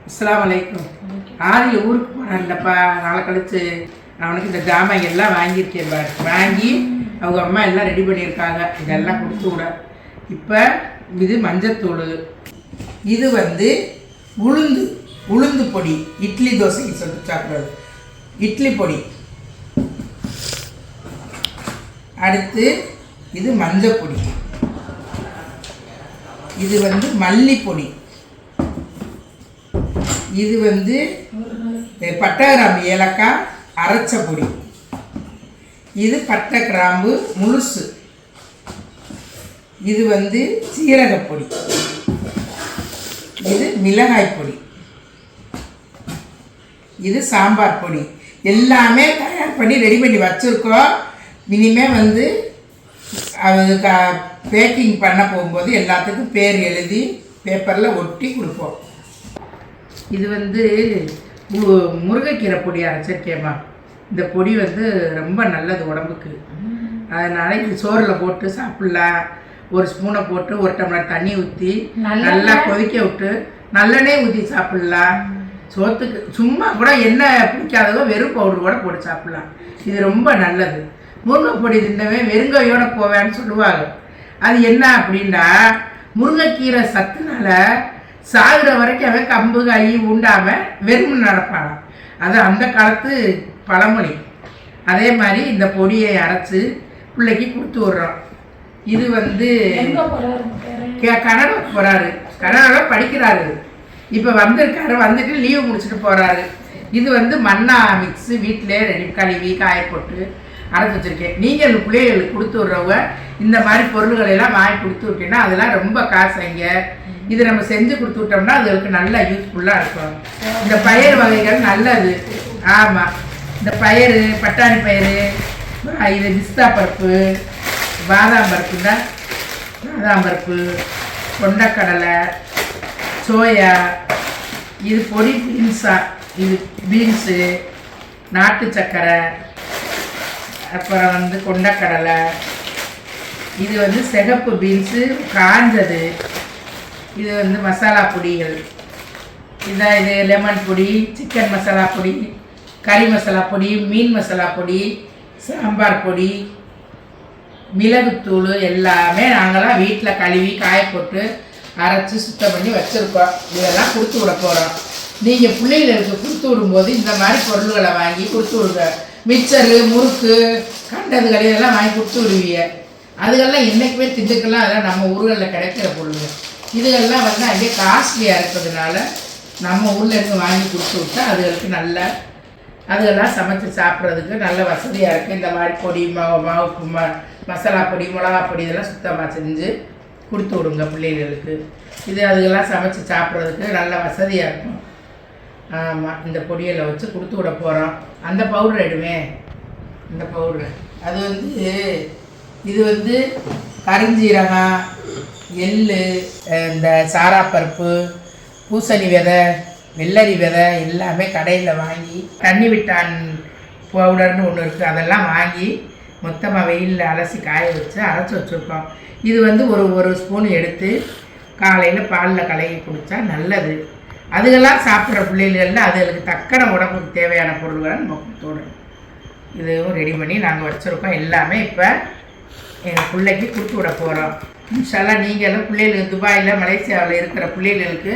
அஸ்ஸலாமு அலைக்கும். ஆரில் ஊருக்கு போனான்லப்பா, நாளை கழிச்சு அவனுக்கு இந்த ஜாமான் எல்லாம் வாங்கியிருக்கேன் பாரு. வாங்கி அவங்க அம்மா எல்லாம் ரெடி பண்ணியிருக்காங்க. இதெல்லாம் கொடுத்து விட. இப்போ இது மஞ்சத்தூள், இது உளுந்து பொடி, இட்லி தோசைக்கு சொல்லிட்டு சாப்பிட்றது இட்லி பொடி. அடுத்து இது மஞ்சள் பொடி, இது மல்லிப்பொடி, இது பட்டை கிராம்பு ஏலக்காய் அரைச்ச பொடி, இது பட்டை கிராம்பு முழுசு, இது சீரகப்பொடி, இது மிளகாய் பொடி, இது சாம்பார் பொடி. எல்லாமே தயார் பண்ணி ரெடி பண்ணி வச்சுருக்கோம். இனிமேல் பேக்கிங் பண்ண போகும்போது எல்லாத்துக்கும் பேர் எழுதி பேப்பரில் ஒட்டி கொடுப்போம். இது முருங்கைக்கீரை பொடி அரைச்சிருக்கேம்மா. இந்த பொடி ரொம்ப நல்லது உடம்புக்கு. அதனால் இது சோறில் போட்டு சாப்பிட்லாம். ஒரு ஸ்பூனை போட்டு ஒரு டம்ளர் தண்ணி ஊற்றி நல்லா கொதிக்க விட்டு நல்லெண்ணெய் ஊற்றி சாப்பிட்லாம். சோத்துக்கு சும்மா கூட எண்ணெய் பிடிக்காதவோ வெறும் பவுடர் கூட போட்டு சாப்பிட்லாம். இது ரொம்ப நல்லது. முருங்கை பொடி தின்னவன் வெறுங்கையோடு போவேன்னு சொல்லுவாங்க. அது என்ன அப்படின்னா, முருங்கைக்கீரை சத்துனால சாகுற வரைக்கும் அவன் கம்பு கை உண்டாமல் வெறும் நடப்பாங்க. அது அந்த காலத்து பழமொழி. அதே மாதிரி இந்த பொடியை அரைச்சி பிள்ளைக்கு கொடுத்து விட்றோம். இது கனடா போகிறாரு, கனடாவில் படிக்கிறாரு. இப்போ வந்துட்டு லீவு முடிச்சுட்டு போகிறாரு. இது மண்ணா மிக்ஸு வீட்டிலே ரெடி கழுவி காய போட்டு அரைச்சி வச்சுருக்கேன். நீங்கள் பிள்ளைகளுக்கு கொடுத்து விட்றவங்க இந்த மாதிரி பொருள்களெல்லாம் வாங்கி கொடுத்து விட்டீங்கன்னா அதெல்லாம் ரொம்ப காசுங்க. இது நம்ம செஞ்சு கொடுத்து விட்டோம்னா அதுகளுக்கு நல்லா யூஸ்ஃபுல்லாக இருக்கும். இந்த பயிர் வகைகள் நல்லது. ஆமாம், இந்த பயிறு, பட்டாணி பயிறு, இது பிஸ்தா பருப்பு, பாதாம் பருப்பு தான், பாதாம் பருப்பு, கொண்டக்கடலை, சோயா, இது பொடி பீன்ஸா, இது பீன்ஸு, நாட்டு சக்கரை, அப்புறம் கொண்டக்கடலை, இது சிகப்பு பீன்ஸு காஞ்சது, இது மசாலா பொடிகள். இது லெமன் பொடி, சிக்கன் மசாலா பொடி, கறி மசாலா பொடி, மீன் மசாலா பொடி, சாம்பார் பொடி, மிளகுத்தூள் எல்லாமே நாங்களாம் வீட்டில் கழுவி காய போட்டு அரைச்சி சுத்தம் பண்ணி வச்சுருக்கோம். இதெல்லாம் கொடுத்து விட போகிறோம். நீங்கள் பிள்ளைகளுக்கு கொடுத்து விடும்போது இந்த மாதிரி பொருள்களை வாங்கி கொடுத்து விடுங்க. மிக்சரு, முறுக்கு, கண்டதுகள் இதெல்லாம் வாங்கி கொடுத்து விடுவீங்க. அதுகெல்லாம் என்றைக்குமே திண்டுக்கெல்லாம் அதெல்லாம் நம்ம ஊர்களில் கிடைக்கிற பொருள். இதுகெல்லாம் அங்கே காஸ்ட்லியாக இருக்கிறதுனால நம்ம ஊர்லேருந்து வாங்கி கொடுத்து விட்டா அதுகளுக்கு நல்லா அதுகெல்லாம் சமைச்சு சாப்பிட்றதுக்கு நல்ல வசதியாக இருக்குது. இந்த மாதிரி பொடி, மாவு மசாலா பொடி, மிளகா பொடி இதெல்லாம் சுத்தமாக செஞ்சு கொடுத்து விடுங்க பிள்ளைகளுக்கு. அதுகெல்லாம் சமைச்சு சாப்பிட்றதுக்கு நல்ல வசதியாக இருக்கும். ஆமாம், இந்த பொடியில் வச்சு கொடுத்து விட போகிறோம். அந்த பவுடர் எடுமே, இந்த பவுட்ரு அது இது கருஞ்சீரகம், எள், இந்த சாராப்பருப்பு, பூசணி விதை, வெள்ளரி விதை எல்லாமே கடையில் வாங்கி, தண்ணி விட்டான் பவுடர்னு ஒன்று இருக்குது, அதெல்லாம் வாங்கி மொத்தமாக வெயிலில் அலசி காய வச்சு அரைச்சி வச்சுருக்கோம். இது ஒரு ஸ்பூன் எடுத்து காலையில் பாலில் கலக்கி குடித்தா நல்லது. அதுகெல்லாம் சாப்பிட்ற பிள்ளைகளில் அதுகளுக்கு தக்கன உடம்புக்கு தேவையான பொருள்களை நம்ம கொடுத்துவிடணும். இதுவும் ரெடி பண்ணி நாங்கள் வச்சுருக்கோம். எல்லாமே இப்போ எங்கள் பிள்ளைக்கு கொடுத்து விட போகிறோம். இன்ஷால்லாம் நீங்களும் பிள்ளைகளுக்கு துபாயில், மலேசியாவில் இருக்கிற பிள்ளைகளுக்கு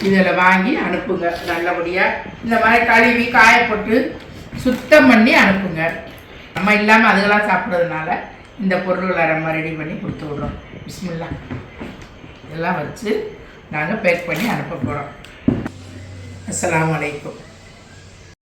இதில் வாங்கி அனுப்புங்க. நல்லபடியாக இந்த மாதிரி கழுவி காய போட்டு சுத்தம் பண்ணி அனுப்புங்க. நம்ம இல்லாமல் அதுகெல்லாம் சாப்பிட்றதுனால இந்த பொருள்களை நம்ம ரெடி பண்ணி கொடுத்து விட்றோம். பிஸ்மில்லா இதெல்லாம் வச்சு நாங்கள் பேக் பண்ணி அனுப்ப போகிறோம். அஸ்ஸலாமு அலைக்கும்.